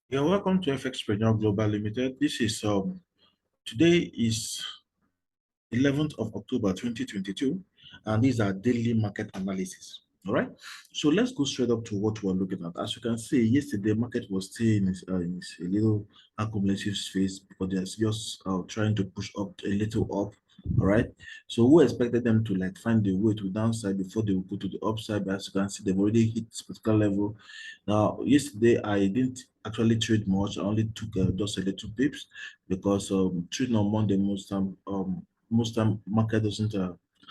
Yeah, welcome to FX Premier Global Limited. This is today is 11th of October 2022, and these are daily market analysis. All right, so let's go straight up to what we're looking at. As you can see, yesterday market was still in a little accumulative phase because they're just trying to push up a little up. All right, so we expected them to like find a way to downside before they will go to the upside, but as you can see, they've already hit this particular level. Now, yesterday I didn't actually trade much. I only took just a little pips because trading on Monday most time market doesn't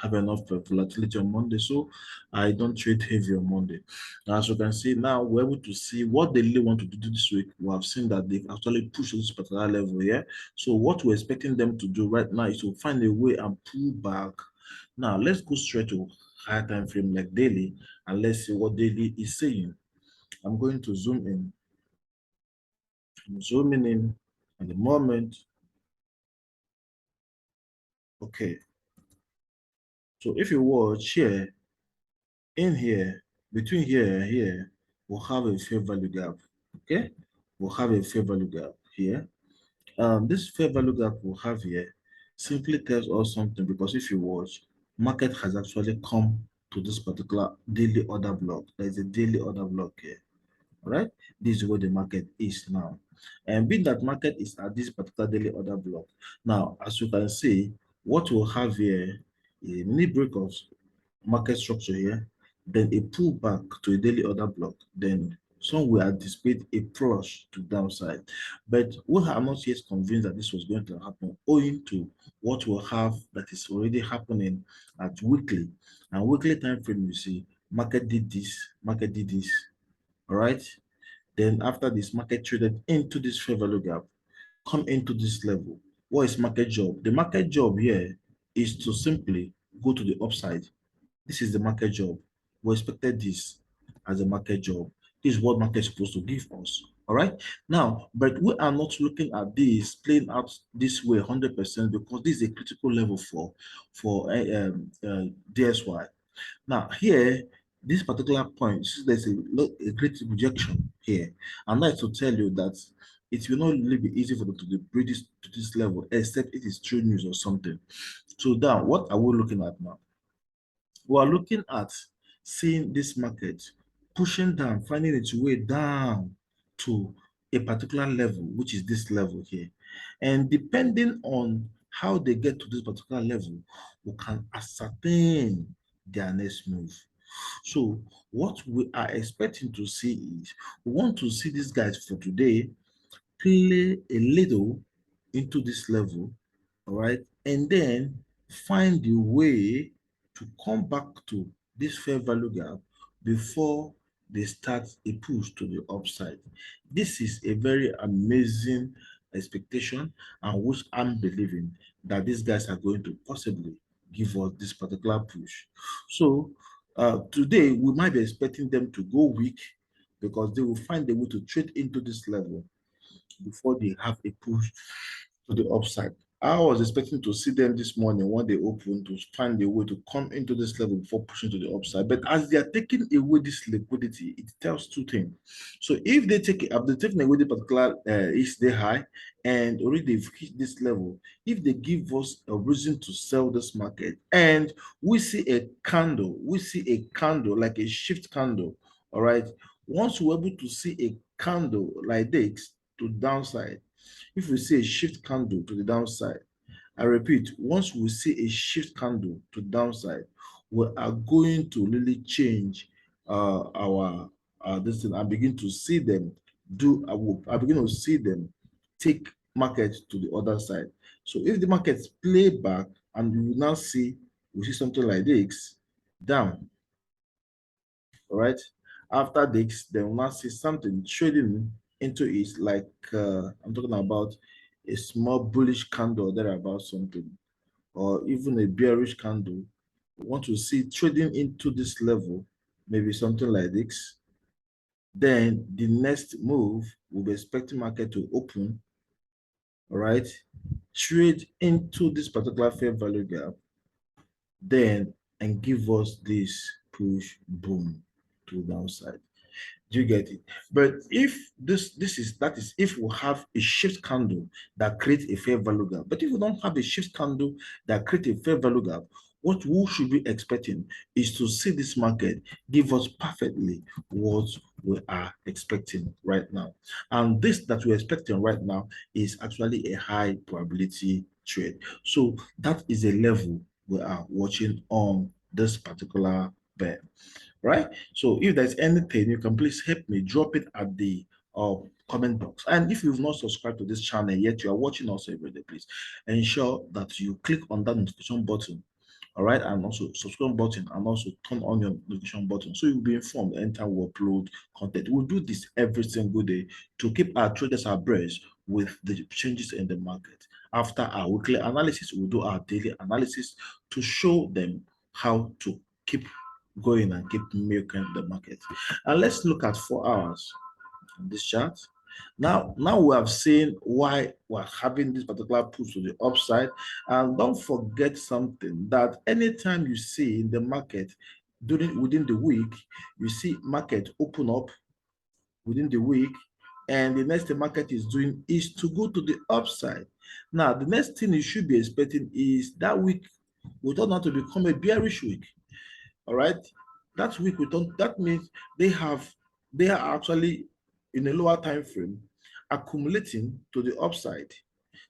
have enough volatility on Monday, so I don't trade heavy on Monday. As you can see now, we're able to see what they really want to do this week. We have seen that they've actually pushed this particular level here. So what we're expecting them to do right now is to find a way and pull back. Now let's go straight to higher time frame like daily, and let's see what daily is saying. I'm going to zoom in. I'm zooming in at the moment. Okay, so if you watch here, in here, between here and here, we'll have a fair value gap. Okay, we'll have a fair value gap here. This fair value gap we'll have here simply tells us something, because if you watch, market has actually come to this particular daily order block. There is a daily order block here. All right, this is where the market is now, and being that market is at this particular daily order block now, as you can see, what we'll have here is a mini break of market structure here, then a pullback to a daily order block, then somewhere anticipate a flush to downside. But we are not yet convinced that this was going to happen, owing to what we'll have that is already happening at weekly and weekly time frame. You see, market did this, market did this. All right. Then after this, market traded into this fair value gap, come into this level. What is market job? The market job here is to simply go to the upside. This is the market job. We expected this as a market job. This is what market is supposed to give us. All right. Now, but we are not looking at this playing out this way 100%, because this is a critical level for DSY. Now, here, this particular point, there's a great rejection here. And I'd like to tell you that it will not really be easy for them to bring this to this level, except it is true news or something. So now, what are we looking at now? We are looking at seeing this market pushing down, finding its way down to a particular level, which is this level here. And depending on how they get to this particular level, we can ascertain their next move. So what we are expecting to see is, we want to see these guys for today play a little into this level, all right, and then find the way to come back to this fair value gap before they start a push to the upside. This is a very amazing expectation, and which I'm believing that these guys are going to possibly give us this particular push. So today we might be expecting them to go weak, because they will find a way to trade into this level before they have a push to the upside. I was expecting to see them this morning when they open to find a way to come into this level before pushing to the upside. But as they are taking away this liquidity, it tells two things. So if they take it up, they're taking away the particular each day high, and already they've hit this level. If they give us a reason to sell this market, and we see a candle like a shift candle, all right. Once we're able to see a candle like this to downside, if we see a shift candle to the downside, I repeat, once we see a shift candle to downside, we are going to really change our this thing. I begin to see them I begin to see them take market to the other side. So if the markets play back, and we will now see, we see something like this down, all right. After this, then we'll now see something trading into it, like I'm talking about a small bullish candle there about something, or even a bearish candle. We want to see trading into this level, maybe something like this. Then the next move, we'll be expecting market to open, all right, trade into this particular fair value gap, then and give us this push boom to the downside. Do you get it? But if that is if we have a shift candle that creates a fair value gap. But if we don't have a shift candle that creates a fair value gap, what we should be expecting is to see this market give us perfectly what we are expecting right now. And this that we're expecting right now is actually a high probability trade. So that is a level we are watching on this particular pair, right? So if there's anything, you can please help me drop it at the comment box. And if you've not subscribed to this channel yet, you are watching us every day, please ensure that you click on that notification button, all right, and also subscribe button, and also turn on your notification button so you'll be informed anytime we upload content. We'll do this every single day to keep our traders abreast with the changes in the market. After our weekly analysis, we'll do our daily analysis to show them how to keep going and keep milking the market. And let's look at 4 hours on this chart. Now we have seen why we're having this particular push to the upside. And don't forget something, that anytime you see in the market within the week, you see market open up within the week, and the next thing market is doing is to go to the upside. Now, the next thing you should be expecting is that week will turn out to become a bearish week. All right, that week we don't, that means they are actually in a lower time frame accumulating to the upside.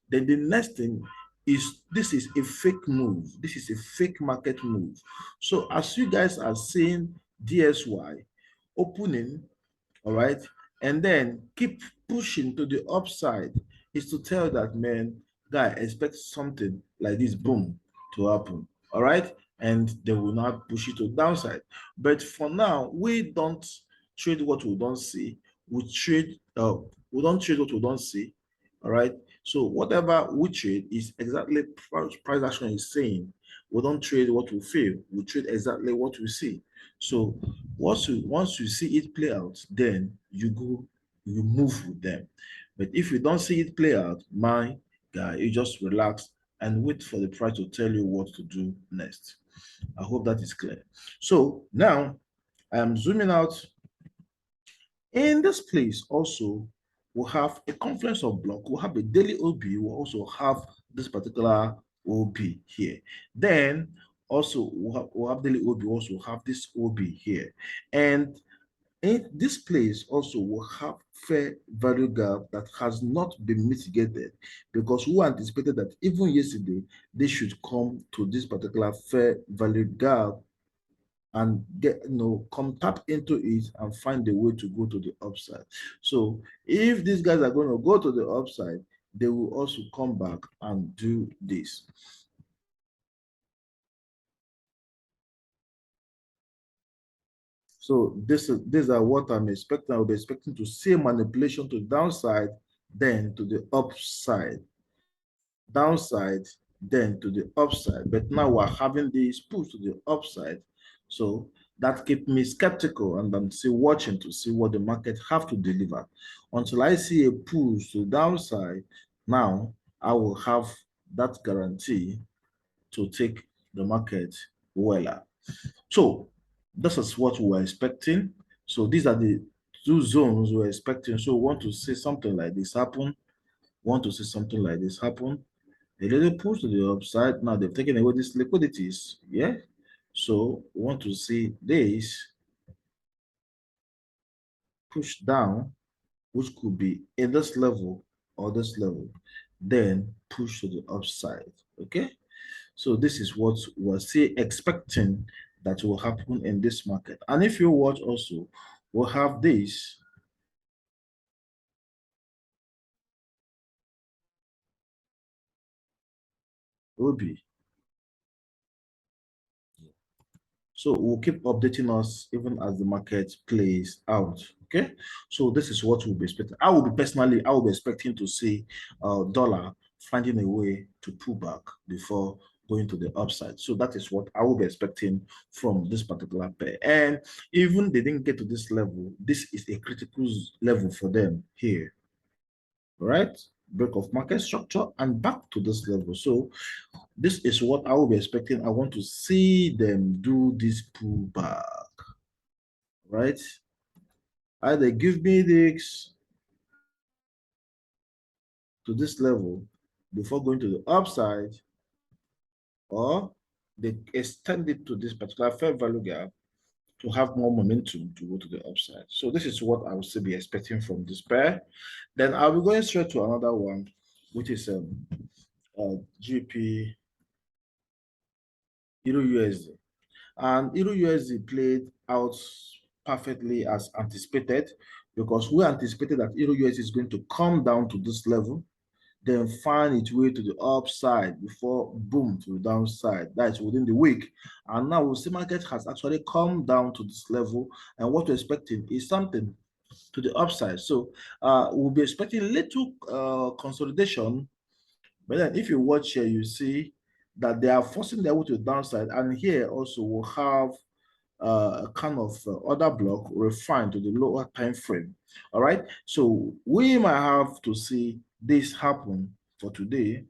Then the next thing is, this is a fake move, this is a fake market move. So as you guys are seeing DSY opening, all right, and then keep pushing to the upside, is to tell that, man, guy, expect something like this boom to happen, all right, and they will not push it to downside. But for now, we don't trade what we don't see. We don't trade what we don't see, all right. So whatever we trade is exactly price action is saying. We don't trade what we feel, we trade exactly what we see. So once you see it play out, then you move with them. But if you don't see it play out, my guy, you just relax and wait for the price to tell you what to do next. I hope that is clear. So now I am zooming out. In this place also, we'll have a confluence of block, we'll have a daily OB, we'll also have this particular OB here. Then also we'll have daily OB, also have this OB here. And in this place also will have fair value gap that has not been mitigated, because we anticipated that even yesterday they should come to this particular fair value gap and get, come tap into it and find a way to go to the upside. So if these guys are going to go to the upside, they will also come back and do this. So these are what I'm expecting. I'll be expecting to see manipulation to the downside, then to the upside, downside, then to the upside. But now we're having this push to the upside. So that keeps me skeptical, and I'm still watching to see what the market have to deliver. Until I see a push to the downside, now I will have that guarantee to take the market well. So this is what we were expecting. So these are the two zones we're expecting. So we want to see something like this happen. Want to see something like this happen. A little push to the upside. Now they've taken away these liquidities. Yeah. So we want to see this push down, which could be in this level or this level, then push to the upside. Okay. So this is what we're expecting that will happen in this market. And if you watch also, we'll have this. Will be. So we'll keep updating us even as the market plays out. Okay. So this is what we'll be expecting. I will be expecting to see dollar finding a way to pull back before going to the upside. So that is what I will be expecting from this particular pair. And even they didn't get to this level, this is a critical level for them here. Right? Break of market structure and back to this level. So this is what I will be expecting. I want to see them do this pullback, right? Either give me this to this level before going to the upside, or they extend it to this particular fair value gap to have more momentum to go to the upside. So this is what I would still be expecting from this pair. Then I'll be going straight to another one, which is GP EURUSD. And EURUSD played out perfectly as anticipated, because we anticipated that EURUSD is going to come down to this level, then find its way to the upside before boom to the downside. That's within the week. And now we see market has actually come down to this level, and what we're expecting is something to the upside. So we'll be expecting little consolidation, but then if you watch here, you see that they are forcing their way to the downside, and here also we'll have a kind of order block refined to the lower time frame. All right, so we might have to see this happen for today.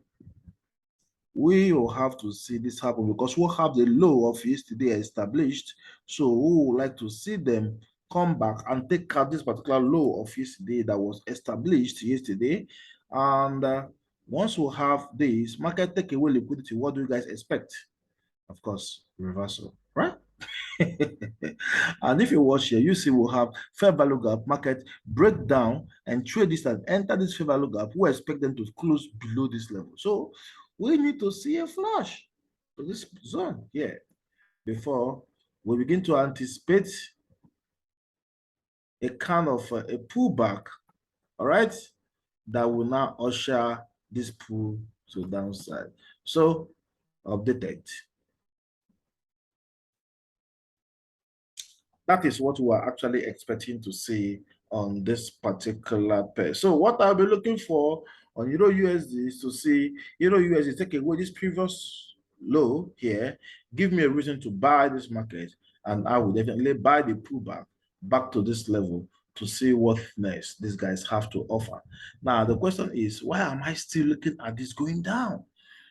We will have to see this happen because we'll have the low of yesterday established. So we would like to see them come back and take out this particular low of yesterday that was established yesterday. And once we have this, market take away liquidity, what do you guys expect? Of course, reversal, right? And if you watch here, you see we'll have fair value gap, market break down and trade this and enter this fair value gap. We expect them to close below this level. So we need to see a flash to this zone here before we begin to anticipate a kind of a pullback, all right, that will now usher this pull to the downside. So updated. That is what we are actually expecting to see on this particular pair. So what I'll be looking for on EURUSD is to see EURUSD take away this previous low here, give me a reason to buy this market, and I will definitely buy the pullback back to this level to see what next these guys have to offer. Now, the question is, why am I still looking at this going down?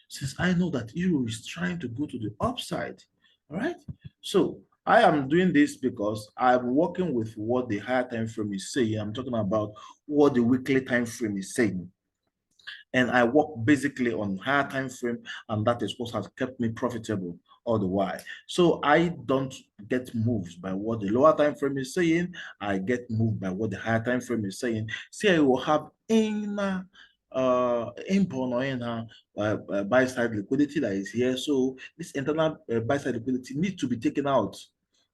Since I know that Euro is trying to go to the upside, all right? So I am doing this because I'm working with what the higher time frame is saying. I'm talking about what the weekly time frame is saying. And I work basically on higher time frame, and that is what has kept me profitable all the while. So I don't get moved by what the lower time frame is saying. I get moved by what the higher time frame is saying. See, I will have inner inbound or inner buy side liquidity that is here. So this internal buy side liquidity needs to be taken out,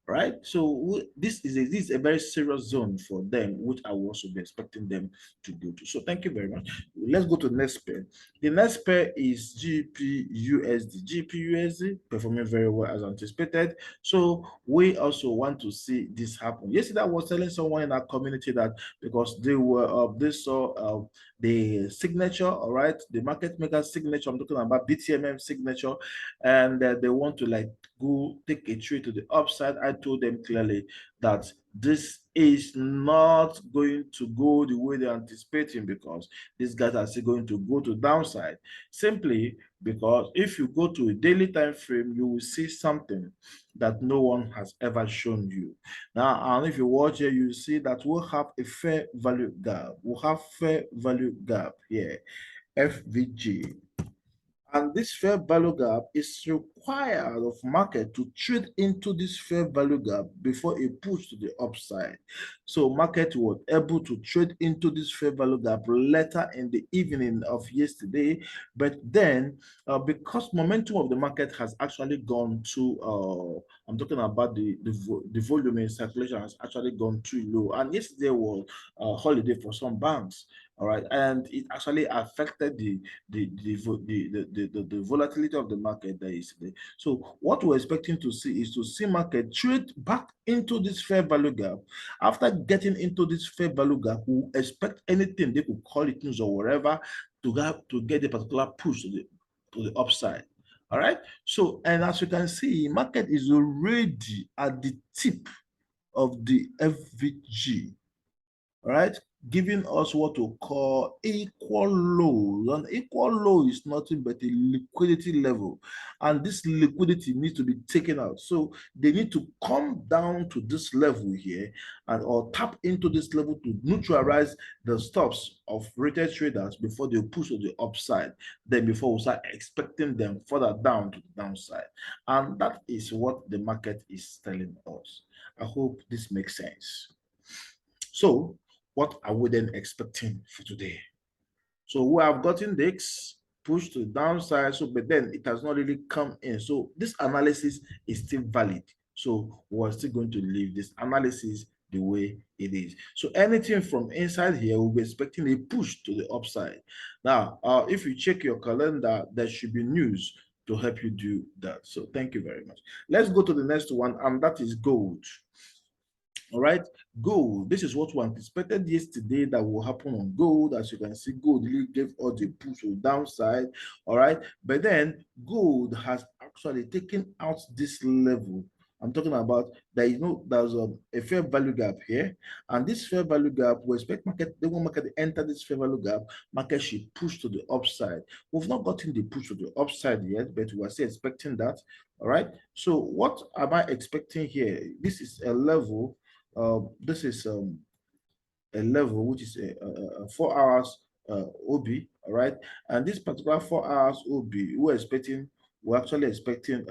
right? So this is a very serious zone for them, which I will also be expecting them to go to. So thank you very much. Let's go to the next pair. The next pair is GBPUSD. GBPUSD performing very well as anticipated. So we also want to see this happen. Yesterday I was telling someone in our community that because they saw the signature, all right, the market maker signature. I'm talking about BTMM signature, and they want to like go take a trade to the upside. I told them clearly that this is not going to go the way they're anticipating, because these guys are still going to go to downside, simply because if you go to a daily time frame, you will see something that no one has ever shown you. Now, and if you watch here, you see that we'll have a fair value gap. We'll have fair value gap here, FVG. And this fair value gap is required of market to trade into this fair value gap before it push to the upside. So market was able to trade into this fair value gap later in the evening of yesterday, but then because momentum of the market has actually gone to, I'm talking about the volume in circulation has actually gone too low. And yesterday was a holiday for some banks. All right, and it actually affected the volatility of the market there yesterday. So what we're expecting to see is to see market trade back into this fair value gap. After getting into this fair value gap, we expect anything they could call it news or whatever to get a particular push to the upside. All right. So, and as you can see, market is already at the tip of the FVG. all right, giving us what we call equal lows. An equal low is nothing but a liquidity level, and this liquidity needs to be taken out. So they need to come down to this level here and or tap into this level to neutralize the stops of rated traders before they push to the upside. Then before we start expecting them further down to the downside. And that is what the market is telling us. I hope this makes sense. So what are we then expecting for today? So we have gotten this pushed to the downside, so but then it has not really come in. So this analysis is still valid. So we're still going to leave this analysis the way it is. So anything from inside here, we'll be expecting a push to the upside. Now, if you check your calendar, there should be news to help you do that. So thank you very much. Let's go to the next one, and that is gold. All right, gold. This is what we anticipated yesterday that will happen on gold. As you can see, gold really gave us a push to downside. All right, but then gold has actually taken out this level. I'm talking about that. There's a fair value gap here, and this fair value gap, we expect market. They want market to enter this fair value gap. Market should push to the upside. We've not gotten the push to the upside yet, but we are still expecting that. All right. So what am I expecting here? This is a level. This is a level which is a 4 hours OB, all right? And this particular 4 hours OB, we're actually expecting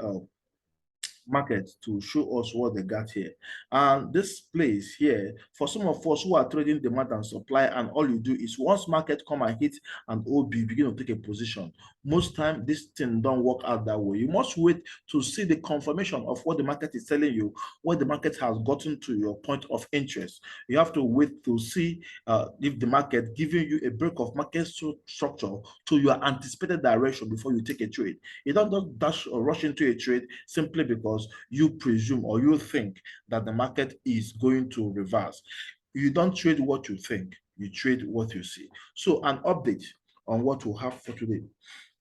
market to show us what they got here. And this place here, for some of us who are trading demand and supply, and all you do is once market come and hit an OB, begin to take a position. Most time this thing don't work out that way. You must wait to see the confirmation of what the market is telling you, what the market has gotten to your point of interest. You have to wait to see if the market giving you a break of market structure to your anticipated direction before you take a trade. You don't just dash or rush into a trade simply because you presume or you think that the market is going to reverse. You don't trade what you think, you trade what you see. So an update on what we'll have for today.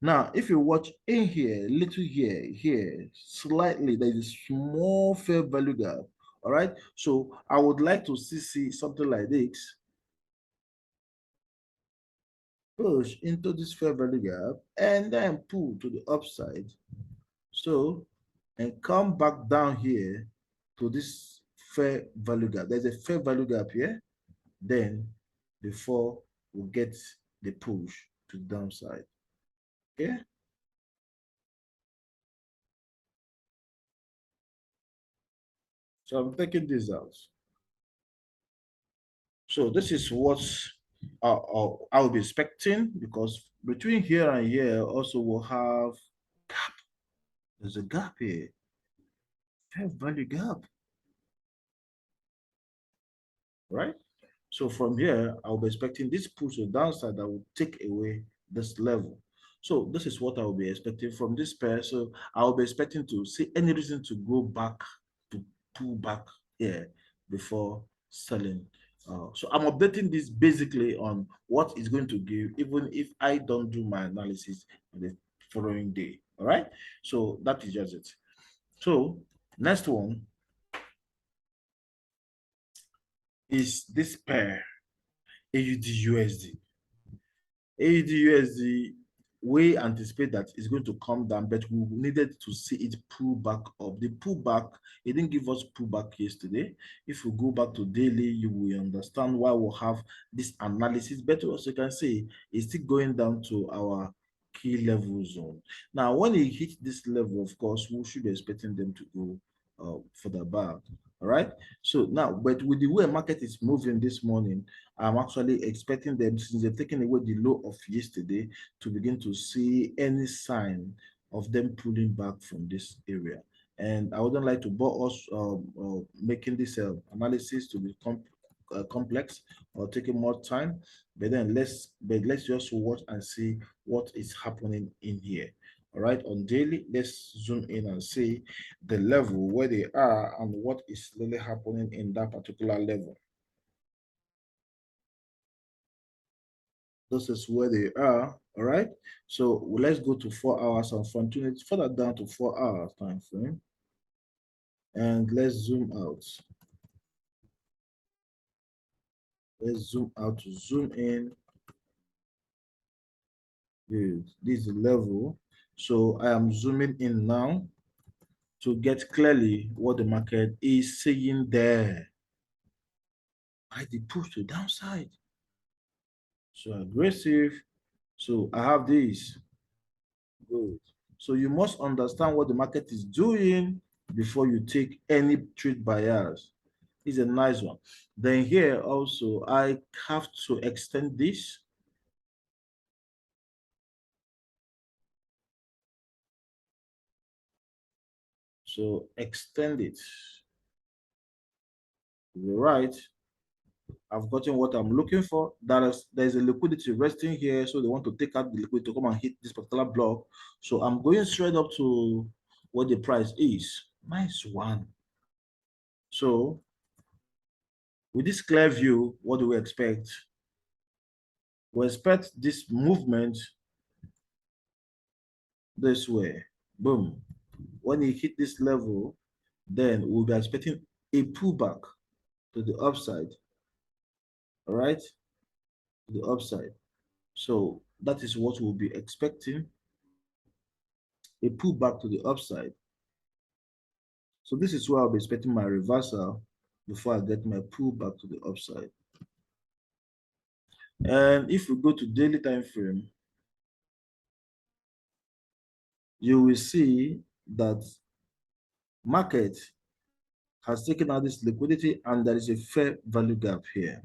Now, if you watch in here, little here, slightly, there is a small fair value gap. All right. So I would like to see something like this. Push into this fair value gap and then pull to the upside. So, and come back down here to this fair value gap. There's a fair value gap here. Then before we get the push to the downside. Okay. So I'm taking this out. So this is what I'll be expecting, because between here and here also we'll have gap. There's a gap here. Fair value gap. Right? So from here, I'll be expecting this push to the downside that will take away this level. So this is what I will be expecting from this pair. So I'll be expecting to see any reason to go back, to pull back here before selling. So I'm updating this basically on what is going to give, even if I don't do my analysis on the following day. All right. So that is just it. So next one is this pair, AUDUSD. AUDUSD, we anticipate that it's going to come down, but we needed to see it pull back up. The pullback, it didn't give us pullback yesterday. If we go back to daily, you will understand why we'll have this analysis. But as you can see, it's still going down to our key level zone. Now, when it hits this level, of course, we should be expecting them to go further back. All right. So now, but with the way market is moving this morning, I'm actually expecting them, since they've taken away the low of yesterday, to begin to see any sign of them pulling back from this area. And I wouldn't like to bore us making this analysis to be complex or taking more time, but then let's just watch and see what is happening in here. All right, on daily, let's zoom in and see the level where they are and what is really happening in that particular level. This is where they are. All right. So let's go to 4 hours and from 20 further down to 4 hours time frame. And let's zoom out. Let's zoom out to zoom in. Good. This is the level. So I am zooming in now to get clearly what the market is saying there. I did push to downside. So aggressive. So I have this. Good. So you must understand what the market is doing before you take any trade buyers. It's a nice one. Then here also, I have to extend this. So extend it. You're right. I've gotten what I'm looking for. There's a liquidity resting here, so they want to take out the liquidity to come and hit this particular block. So I'm going straight up to what the price is. Nice one. So with this clear view, what do we expect? We expect this movement this way. Boom. When it hit this level, then we'll be expecting a pullback to the upside. All right, to the upside. So that is what we'll be expecting, a pullback to the upside. So this is where I'll be expecting my reversal before I get my pullback to the upside. And if we go to daily time frame, you will see that market has taken out this liquidity and there is a fair value gap here.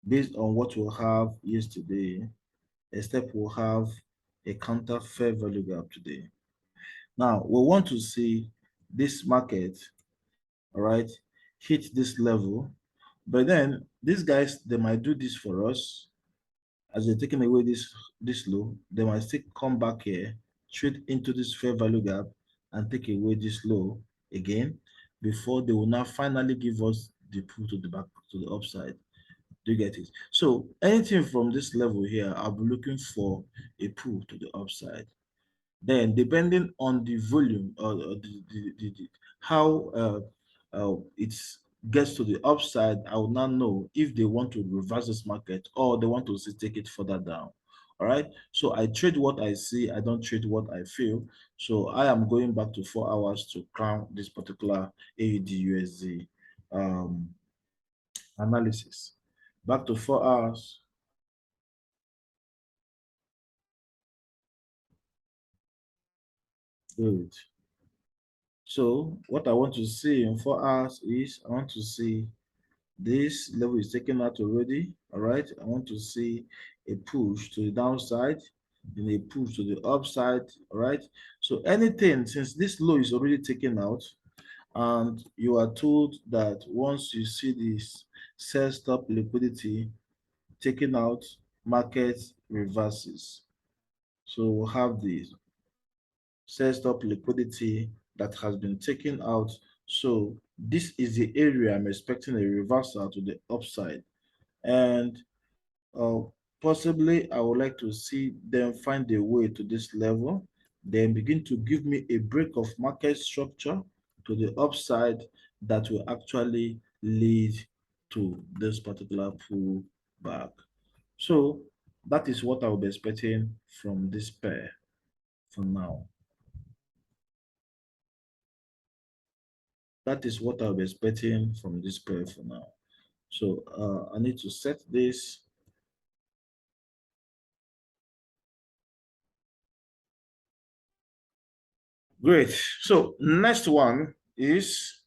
Based on what we'll have yesterday, except we'll have a counter fair value gap today. Now, we want to see this market, all right, hit this level. But then these guys, they might do this for us. As they're taking away this low, they might still come back here, trade into this fair value gap, and take away this low again before they will now finally give us the pull to the back to the upside. Do you get it? So anything from this level here, I'll be looking for a pull to the upside. Then, depending on the volume or how it gets to the upside, I will now know if they want to reverse this market or they want to take it further down. All right. So I trade what I see. I don't trade what I feel. So I am going back to 4 hours to crown this particular AUDUSD analysis. Back to 4 hours. Good. So what I want to see in 4 hours is I want to see this level is taken out already. All right. I want to see a push to the downside, then a push to the upside. All right. So anything since this low is already taken out, and you are told that once you see this sell stop liquidity taken out, market reverses. So we'll have this sell stop liquidity that has been taken out. So this is the area I'm expecting a reversal to the upside. And uh, possibly I would like to see them find a way to this level, then begin to give me a break of market structure to the upside that will actually lead to this particular pullback. So that is what I'll be expecting from this pair for now. That is what I'll be expecting from this pair for now. So I need to set this. Great. So next one is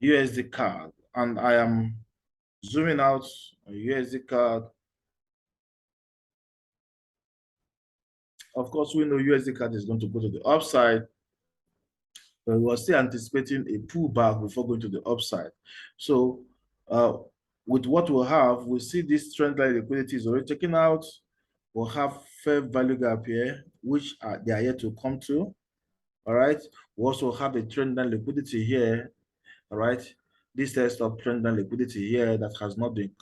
USDCAD, and I am zooming out on USDCAD. Of course, we know USDCAD is going to go to the upside, but we are still anticipating a pullback before going to the upside. So with what we'll have, we see this trend line liquidity is already taken out. We'll have fair value gap here, which they are yet to come to. All right. We also have a trend line liquidity here. All right. This test of trend line liquidity here that has not been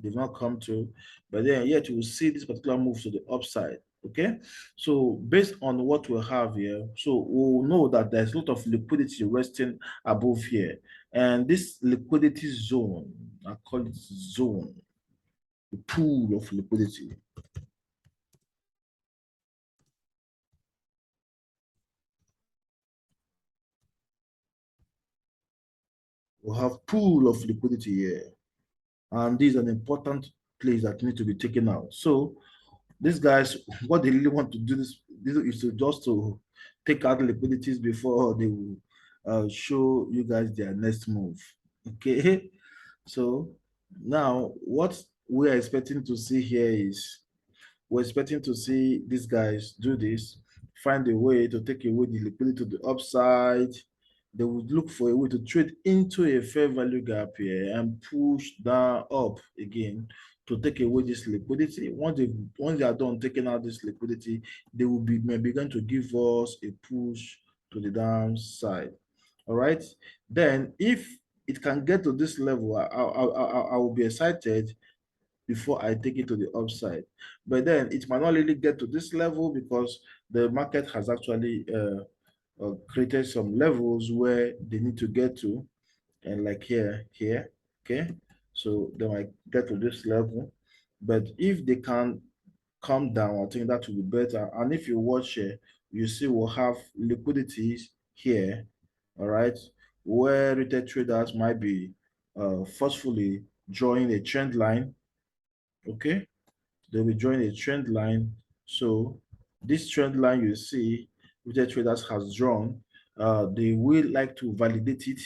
they've not come to, but then yet you will see this particular move to the upside. Okay, so based on what we have here, so we'll know that there's a lot of liquidity resting above here, and this liquidity zone, I call it zone, the pool of liquidity. We'll have pool of liquidity here, and this is an important place that needs to be taken out. So these guys, what they really want to do this is to just to take out liquidities before they will show you guys their next move. Okay, so now what we're expecting to see here is we're expecting to see these guys do this, find a way to take away the liquidity to the upside. They would look for a way to trade into a fair value gap here and push down up again to take away this liquidity. Once they are done taking out this liquidity, they will be begin to give us a push to the downside. All right. Then if it can get to this level, I will be excited before I take it to the upside. But then it might not really get to this level because the market has actually created some levels where they need to get to, and like here, okay? So they might get to this level. But if they can come down, I think that will be better. And if you watch here, you see we'll have liquidities here, all right, where retail traders might be forcefully drawing a trend line, okay? They'll be drawing a trend line. So this trend line you see, which the traders has drawn, they will like to validate it.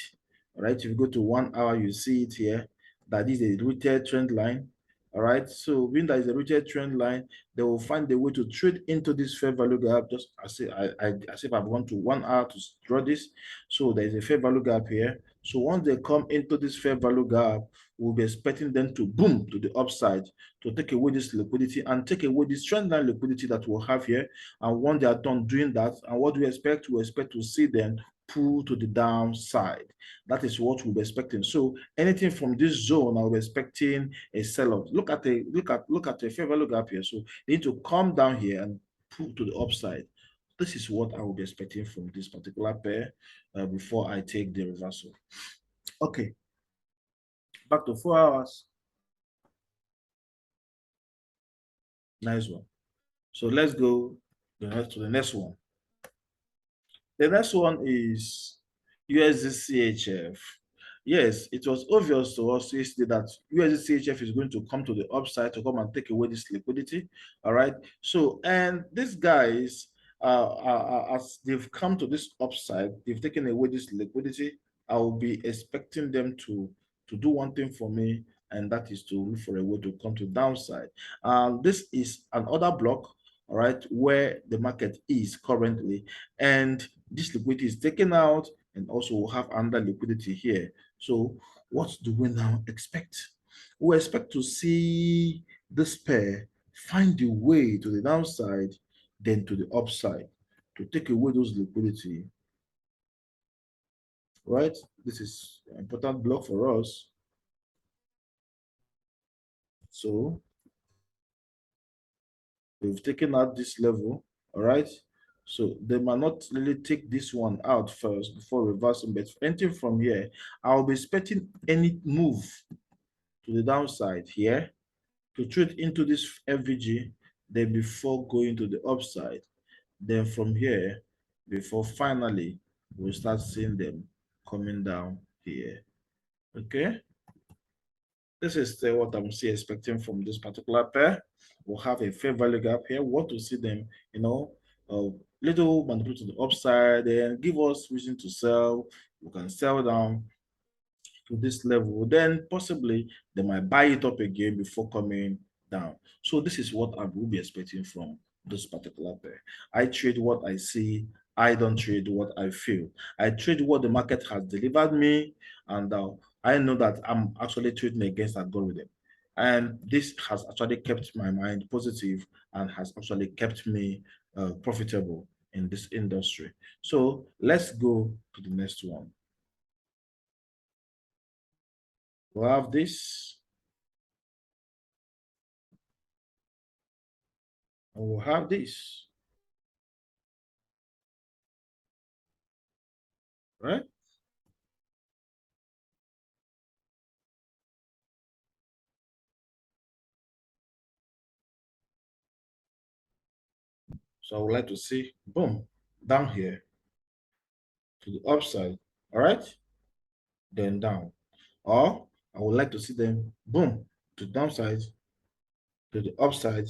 All right. If you go to 1 hour, you see it here. That is a retail trend line. All right. So being that is a retail trend line, they will find a way to trade into this fair value gap. Just as if I've gone to 1 hour to draw this. So there is a fair value gap here. So once they come into this fair value gap, we'll be expecting them to boom to the upside to take away this liquidity and take away this trend line liquidity that we'll have here. And when they are done doing that, and what do we expect? We expect to see them pull to the downside. That is what we'll be expecting. So anything from this zone, I'll be expecting a sell-off. Look at the fair value gap here. So they need to come down here and pull to the upside. This is what I will be expecting from this particular pair before I take the reversal. Okay, back to 4 hours. Nice one. So let's go to the next one. The next one is USDCHF. Yes, it was obvious to us yesterday that USDCHF is going to come to the upside to come and take away this liquidity. All right. So, and these guys, as they've come to this upside, they've taken away this liquidity. I will be expecting them to do one thing for me, and that is to look for a way to come to downside. This is another block, all right, where the market is currently, and this liquidity is taken out, and also we'll have under liquidity here. So what do we now expect? We expect to see this pair find the way to the downside, then to the upside to take away those liquidity. Right? This is an important block for us. So we've taken out this level, all right? So they might not really take this one out first before reversing, but anything from here, I'll be expecting any move to the downside here to trade into this FVG, then before going to the upside. Then from here, before finally we'll start seeing them coming down here. Okay. This is what I'm still expecting from this particular pair. We'll have a fair value gap here. We want to see them, a little manipulate to the upside and give us reason to sell. We can sell down to this level, then possibly they might buy it up again before coming down. So this is what I will be expecting from this particular pair. I trade what I see. I don't trade what I feel. I trade what the market has delivered me, and I know that I'm actually trading against algorithm. And this has actually kept my mind positive and has actually kept me profitable in this industry. So let's go to the next one. We have this. And we'll have this, right? So I would like to see, boom, down here to the upside, all right? Then down. Or I would like to see them, boom, to downside, to the upside,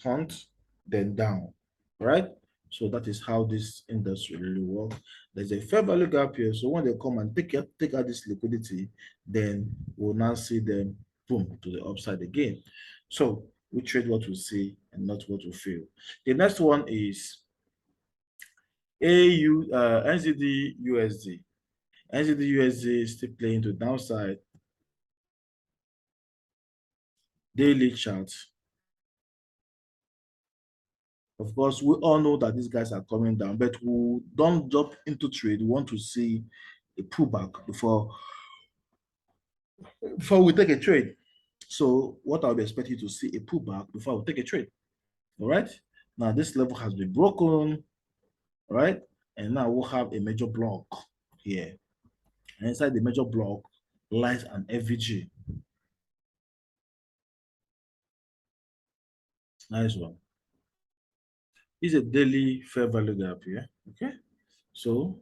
hunt, then down, right? So that is how this industry really works. There's a fair value gap here. So when they come and take out this liquidity, then we'll now see them, boom, to the upside again. So we trade what we see and not what we feel. The next one is NZDUSD. NZDUSD is still playing to downside. Daily chart. Of course, we all know that these guys are coming down, but we don't jump into trade. We want to see a pullback before we take a trade. So what I'll be expecting to see a pullback before we take a trade. All right. Now this level has been broken, right? And now we'll have a major block here. And inside the major block lies an FVG. Nice one. It's a daily fair value gap here. Okay. So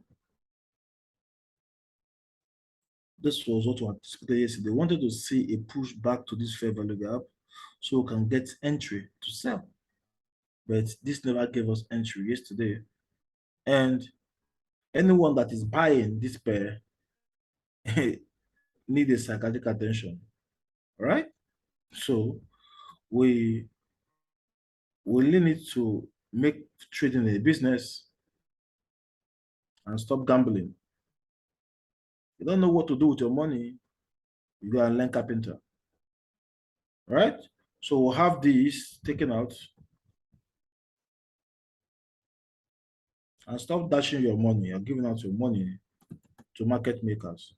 this was what we anticipated yesterday. They wanted to see a push back to this fair value gap so we can get entry to sell. But this never gave us entry yesterday. And anyone that is buying this pair need a psychiatric attention. All right? So we really need to make trading a business and stop gambling. You don't know what to do with your money, you gotta learn carpenter. Right? So we'll have these taken out and stop dashing your money or giving out your money to market makers.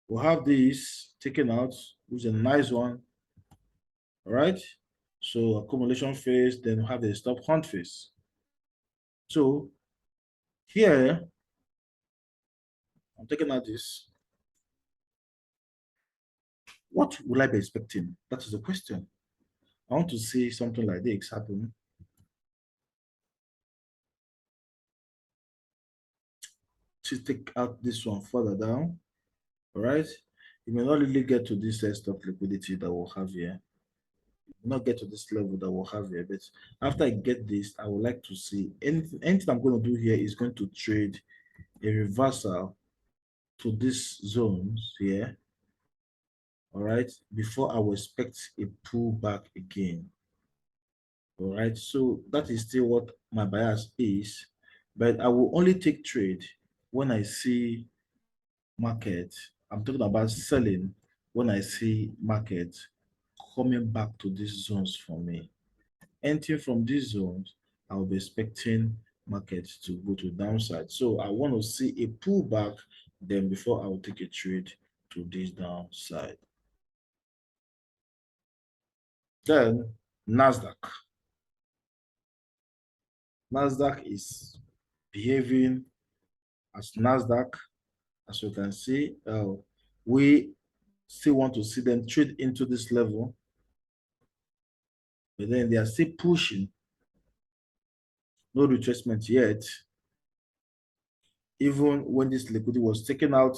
We'll have these taken out, which is a nice one. All right. So accumulation phase, then have a stop hunt phase. So here, I'm taking out this. What will I be expecting? That is the question. I want to see something like this happen. To take out this one further down. All right. You may not really get to this stop liquidity that we'll have here. Not get to this level that we'll have here, but after I get this, I would like to see anything I'm going to do here is going to trade a reversal to these zones here. All right, before I will expect a pullback again. All right, so that is still what my bias is, but I will only take trade when I see market. I'm talking about selling when I see market coming back to these zones for me. Entering from these zones, I will be expecting markets to go to downside. So I want to see a pullback then before I will take a trade to this downside. Then Nasdaq. Nasdaq is behaving as Nasdaq. As you can see, we still want to see them trade into this level, but then they are still pushing. No retracement yet. Even when this liquidity was taken out,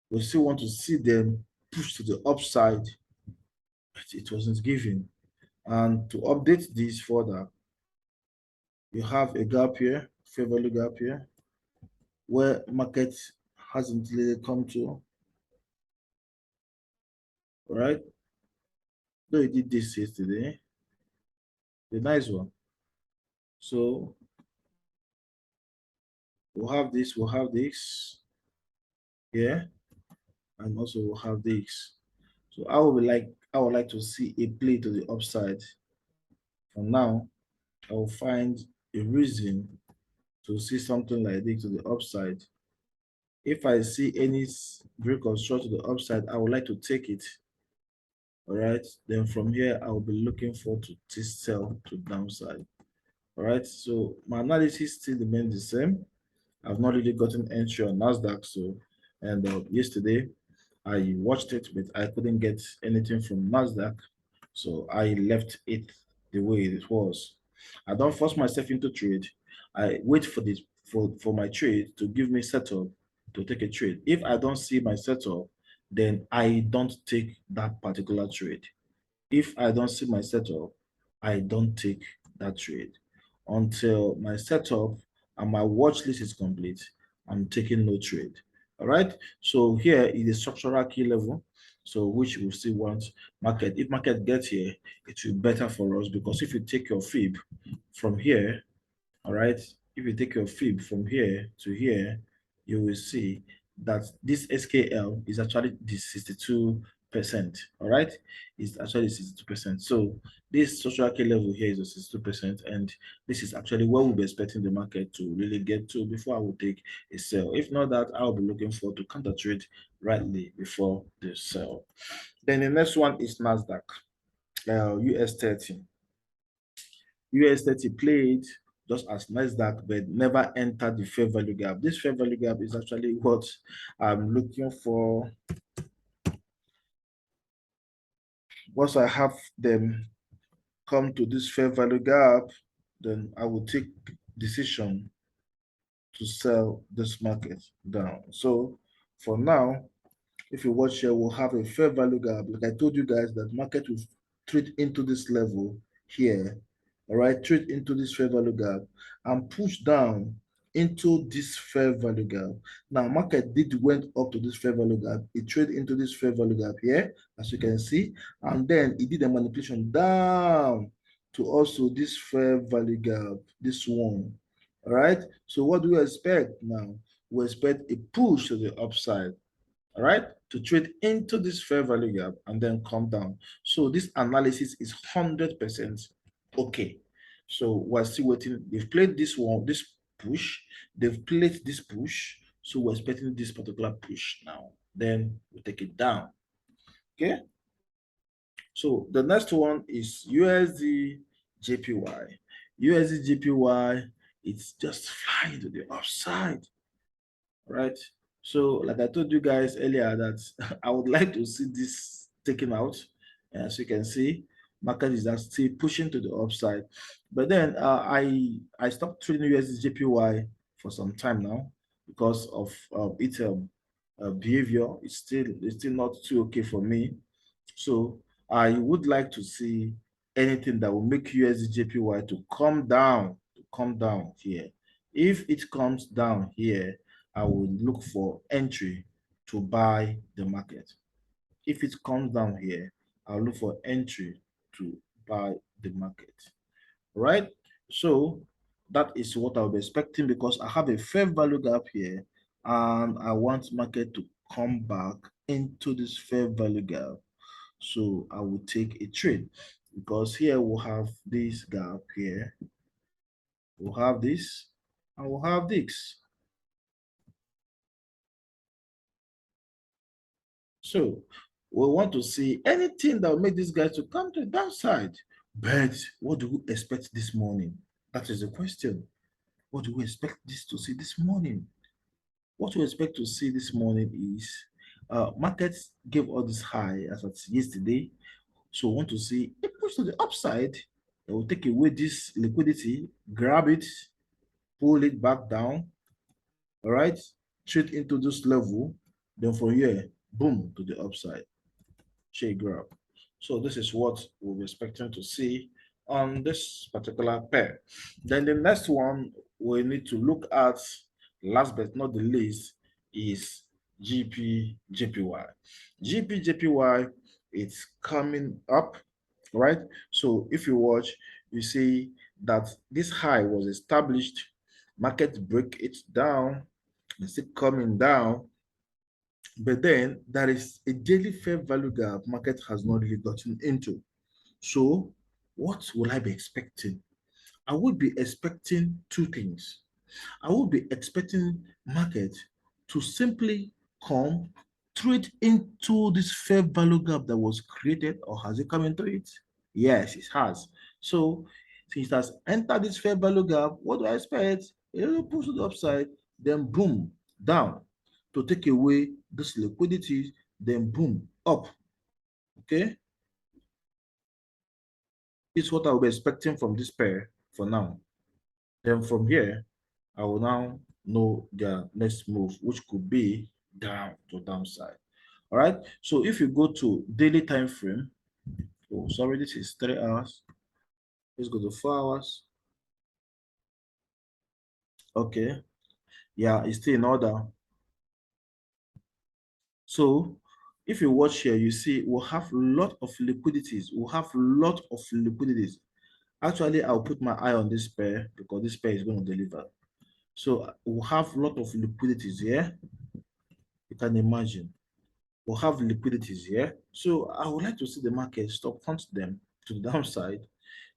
we still want to see them push to the upside, but it wasn't given. And to update this further, you have a gap here, fair value gap here, where market hasn't really come to. All right, though it did this yesterday, the nice one. So we'll have this here, and also we'll have this. So I would like to see a play to the upside. For now, I will find a reason to see something like this to the upside. If I see any break or short to the upside, I would like to take it. All right. Then from here, I'll be looking for to this sell to downside. All right. So my analysis still remains the same. I've not really gotten entry on Nasdaq. So, and yesterday I watched it, but I couldn't get anything from Nasdaq. So I left it the way it was. I don't force myself into trade. I wait for this for my trade to give me setup to take a trade. If I don't see my setup, then I don't take that particular trade. If I don't see my setup, I don't take that trade until my setup and my watch list is complete. I'm taking no trade. All right. So here is the structural key level. So which we still want market. If market gets here, it will be better for us because if you take your fib from here, all right, if you take your fib from here to here, you will see that this SKL is actually the 62%. All right, it's actually 62%. So this social key level here is a 62%, and this is actually where we'll be expecting the market to really get to before I will take a sell. If not that, I'll be looking for to counter trade rightly before the sell. Then the next one is Nasdaq, US30. US30 played just as Nasdaq, but never entered the fair value gap. This fair value gap is actually what I'm looking for. Once I have them come to this fair value gap, then I will take decision to sell this market down. So for now, if you watch here, we'll have a fair value gap. Like I told you guys, that market will trade into this level here, all right, trade into this fair value gap and push down into this fair value gap. Now, market did went up to this fair value gap. It traded into this fair value gap here, as you can see, and then it did a manipulation down to also this fair value gap, this one. All right. So what do we expect now? We expect a push to the upside, all right, to trade into this fair value gap and then come down. So this analysis is 100% okay. So we're still waiting. They've played this one, this push. They've played this push. So we're expecting this particular push now. Then we take it down. Okay. So the next one is USDJPY. USDJPY, it's just flying to the upside, right? So, like I told you guys earlier, that I would like to see this taken out. As you can see, market is still pushing to the upside. But then I stopped trading USDJPY for some time now because of its behavior. It's still not too okay for me. So I would like to see anything that will make USDJPY to come down here. If it comes down here, I will look for entry to buy the market. If it comes down here, I'll look for entry to buy the market. Right? So that is what I'll be expecting because I have a fair value gap here and I want market to come back into this fair value gap. So I will take a trade because here we'll have this gap here. We'll have this and we'll have this. So we want to see anything that will make this guy to come to the downside. But what do we expect this morning? That is the question. What do we expect this to see this morning? What we expect to see this morning is markets gave all this high as at yesterday. So we want to see it push to the upside. It will take away this liquidity, grab it, pull it back down. All right, trade into this level. Then from here, boom, to the upside. Shade grab. So this is what we're expecting to see on this particular pair. Then the next one we need to look at, last but not the least, is GBPJPY. GBPJPY, it's coming up, right? So if you watch, you see that this high was established, market break it down, it's still coming down, but then there is a daily fair value gap market has not really gotten into. So what will I be expecting? I would be expecting two things. I would be expecting market to simply come trade into this fair value gap that was created, or has it come into it? Yes, it has. So since it has entered this fair value gap, what do I expect? It will push to the upside, then boom, down to take away this liquidity, then boom, up. Okay, it's what I'll be expecting from this pair for now. Then from here, I will now know their next move, which could be down to downside. All right. So if you go to daily time frame, oh, sorry, this is 3 hours. Let's go to 4 hours. Okay. Yeah, it's still in order. So if you watch here, you see we'll have a lot of liquidities. We'll have a lot of liquidities. Actually, I'll put my eye on this pair because this pair is going to deliver. So we'll have a lot of liquidities here. You can imagine. We'll have liquidities here. So I would like to see the market stop hunt them to the downside,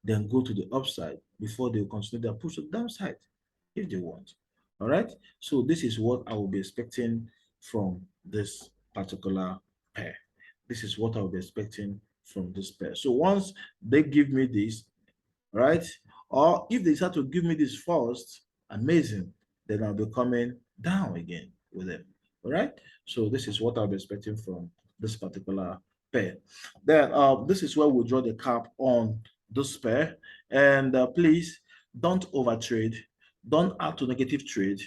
then go to the upside before they continue their push to the downside if they want. All right. So this is what I will be expecting from this particular pair. This is what I will be expecting from this pair. So once they give me this, right? Or if they start to give me this first, amazing, then I'll be coming down again with them. All right. So this is what I'll be expecting from this particular pair. Then this is where we draw the cap on this pair. And please don't overtrade. Don't add to negative trade.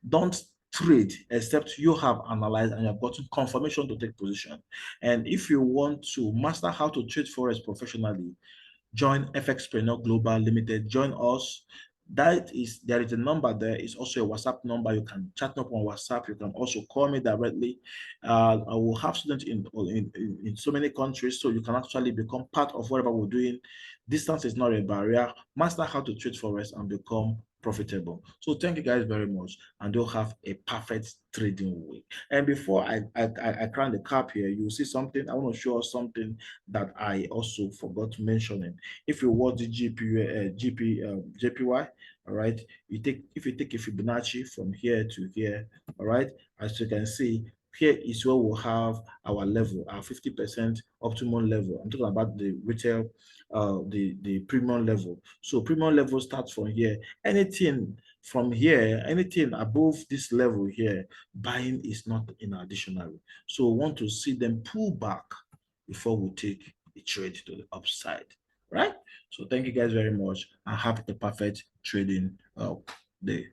Don't trade except you have analyzed and you have gotten confirmation to take position. And if you want to master how to trade Forex professionally, join FXpreneur Global Limited. Join us. There is a number there. It's also a WhatsApp number. You can chat up on WhatsApp. You can also call me directly. I will have students in so many countries, so you can actually become part of whatever we're doing. Distance is not a barrier. Master how to trade Forex and become profitable. So thank you guys very much, and you'll have a perfect trading week. And before I crown the cap here, you'll see something. I want to show us something that I also forgot mentioning. If you watch the JPY, all right, if you take a Fibonacci from here to here, all right, as you can see, here is where we'll have our level, our 50% optimal level. I'm talking about the retail, the premium level. So premium level starts from here. Anything from here, anything above this level here, buying is not in additional. So we want to see them pull back before we take a trade to the upside, right? So thank you guys very much and have a perfect trading day.